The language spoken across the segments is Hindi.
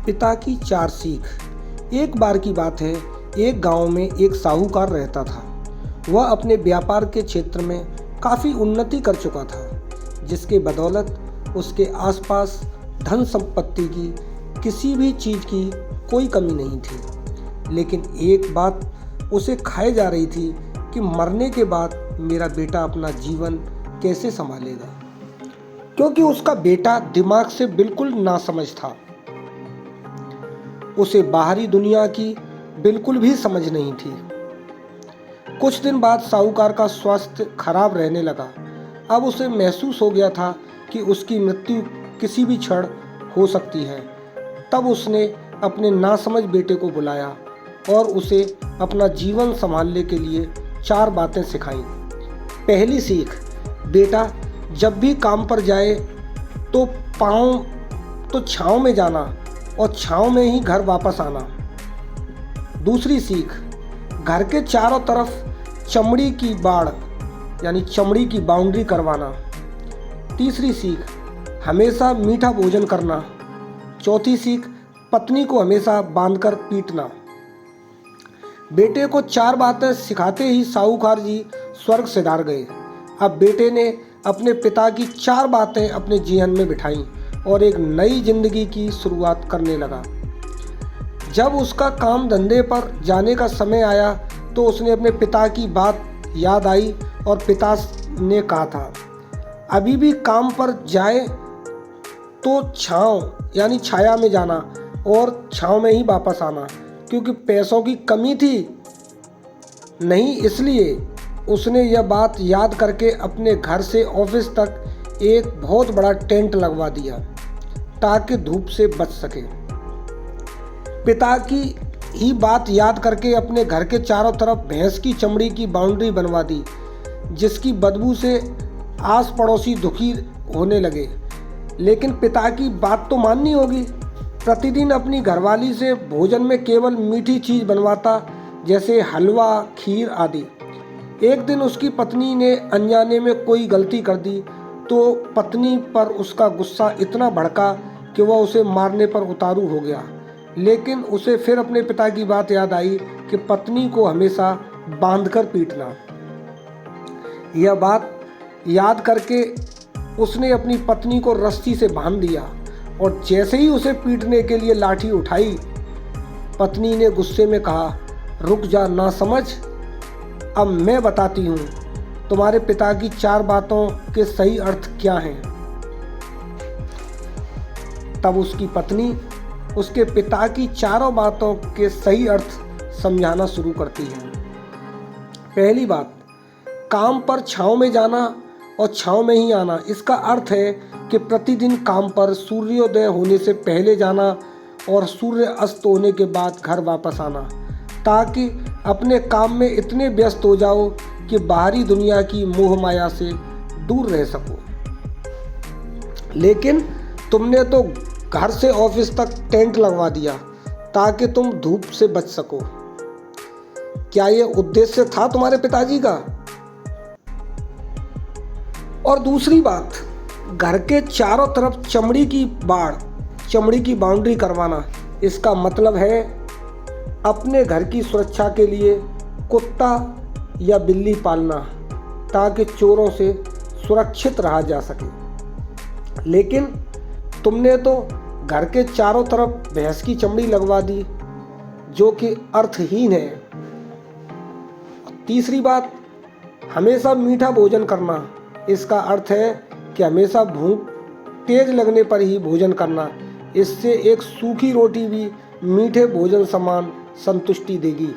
पिता की 4 सीख। एक बार की बात है, एक गांव में एक साहूकार रहता था। वह अपने व्यापार के क्षेत्र में काफ़ी उन्नति कर चुका था, जिसके बदौलत उसके आसपास धन संपत्ति की किसी भी चीज़ की कोई कमी नहीं थी। लेकिन एक बात उसे खाए जा रही थी कि मरने के बाद मेरा बेटा अपना जीवन कैसे संभालेगा, क्योंकि उसका बेटा दिमाग से बिल्कुल नासमझ था। उसे बाहरी दुनिया की बिल्कुल भी समझ नहीं थी। कुछ दिन बाद साहूकार का स्वास्थ्य खराब रहने लगा। अब उसे महसूस हो गया था कि उसकी मृत्यु किसी भी क्षण हो सकती है। तब उसने अपने नासमझ बेटे को बुलाया और उसे अपना जीवन संभालने के लिए 4 बातें सिखाईं। पहली सीख, बेटा जब भी काम पर जाए तो छाँव में जाना और छाँव में ही घर वापस आना। दूसरी सीख, घर के चारों तरफ चमड़ी की बाड़ यानी चमड़ी की बाउंड्री करवाना। तीसरी सीख, हमेशा मीठा भोजन करना। चौथी सीख, पत्नी को हमेशा बांधकर पीटना। बेटे को 4 बातें सिखाते ही साहूकार जी स्वर्ग सिधार गए। अब बेटे ने अपने पिता की 4 बातें अपने जीवन में बिठाईं और एक नई जिंदगी की शुरुआत करने लगा। जब उसका काम धंधे पर जाने का समय आया तो उसने अपने पिता की बात याद आई और पिता ने कहा था, अभी भी काम पर जाए तो छाँव यानी छाया में जाना और छाँव में ही वापस आना, क्योंकि पैसों की कमी थी नहीं, इसलिए उसने यह बात याद करके अपने घर से ऑफिस तक एक बहुत बड़ा टेंट लगवा दिया ताकि धूप से बच सके। पिता की ही बात याद करके अपने घर के चारों तरफ भैंस की चमड़ी की बाउंड्री बनवा दी, जिसकी बदबू से आस पड़ोसी दुखी होने लगे। लेकिन पिता की बात तो माननी होगी। प्रतिदिन अपनी घरवाली से भोजन में केवल मीठी चीज़ बनवाता, जैसे हलवा, खीर आदि। एक दिन उसकी पत्नी ने अनजाने में कोई गलती कर दी तो पत्नी पर उसका गुस्सा इतना भड़का कि वह उसे मारने पर उतारू हो गया। लेकिन उसे फिर अपने पिता की बात याद आई कि पत्नी को हमेशा बांधकर पीटना। यह बात याद करके उसने अपनी पत्नी को रस्सी से बांध दिया और जैसे ही उसे पीटने के लिए लाठी उठाई, पत्नी ने गुस्से में कहा, रुक जा नासमझ, अब मैं बताती हूँ तुम्हारे पिता की 4 बातों के सही अर्थ क्या हैं। तब उसकी पत्नी उसके पिता की 4 बातों के सही अर्थ समझाना शुरू करती है। पहली बात, काम पर छाँव में जाना और छाँव में ही आना। इसका अर्थ है कि प्रतिदिन काम पर सूर्योदय होने से पहले जाना और सूर्य अस्त होने के बाद घर वापस आना, ताकि अपने काम में इतने व्यस्त हो जाओ कि बाहरी दुनिया की मोह माया से दूर रह सको। लेकिन तुमने तो घर से ऑफिस तक टेंट लगवा दिया ताकि तुम धूप से बच सको। क्या यह उद्देश्य था तुम्हारे पिताजी का? और दूसरी बात, घर के चारों तरफ चमड़ी की बाउंड्री करवाना। इसका मतलब है अपने घर की सुरक्षा के लिए कुत्ता या बिल्ली पालना, ताकि चोरों से सुरक्षित रहा जा सके। लेकिन तुमने तो घर के चारों तरफ भैंस की चमड़ी लगवा दी, जो कि अर्थहीन है। तीसरी बात, हमेशा मीठा भोजन करना। इसका अर्थ है कि हमेशा भूख तेज लगने पर ही भोजन करना। इससे एक सूखी रोटी भी मीठे भोजन समान संतुष्टि देगी।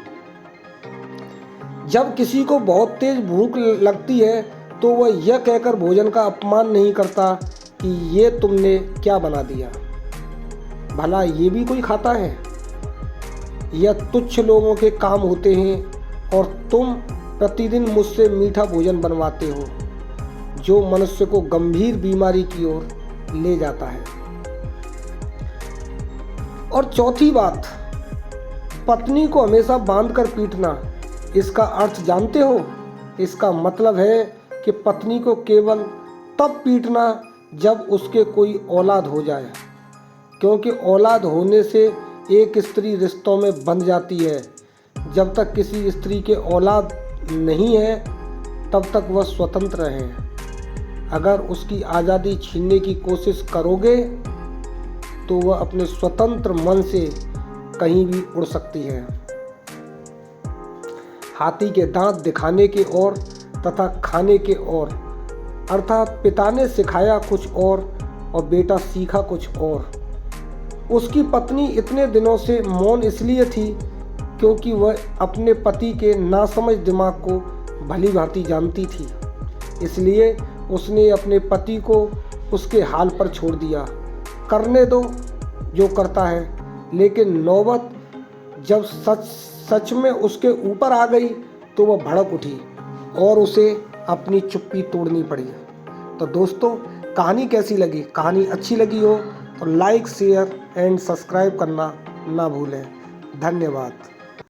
जब किसी को बहुत तेज भूख लगती है तो वह यह कहकर भोजन का अपमान नहीं करता कि ये तुमने क्या बना दिया, भला ये भी कोई खाता है। यह तुच्छ लोगों के काम होते हैं और तुम प्रतिदिन मुझसे मीठा भोजन बनवाते हो, जो मनुष्य को गंभीर बीमारी की ओर ले जाता है। और चौथी बात, पत्नी को हमेशा बांधकर पीटना। इसका अर्थ जानते हो? इसका मतलब है कि पत्नी को केवल तब पीटना जब उसके कोई औलाद हो जाए। क्योंकि औलाद होने से एक स्त्री रिश्तों में बंध जाती है। जब तक किसी स्त्री के औलाद नहीं है तब तक वह स्वतंत्र है। अगर उसकी आज़ादी छीनने की कोशिश करोगे तो वह अपने स्वतंत्र मन से कहीं भी उड़ सकती है। हाथी के दांत दिखाने के ओर तथा खाने के ओर, अर्थात पिता ने सिखाया कुछ और बेटा सीखा कुछ और। उसकी पत्नी इतने दिनों से मौन इसलिए थी क्योंकि वह अपने पति के नासमझ दिमाग को भली भांति जानती थी। इसलिए उसने अपने पति को उसके हाल पर छोड़ दिया, करने दो जो करता है। लेकिन नौबत जब सच में उसके ऊपर आ गई तो वह भड़क उठी और उसे अपनी चुप्पी तोड़नी पड़ी। तो दोस्तों, कहानी कैसी लगी? कहानी अच्छी लगी हो तो लाइक, शेयर एंड सब्सक्राइब करना ना भूलें। धन्यवाद।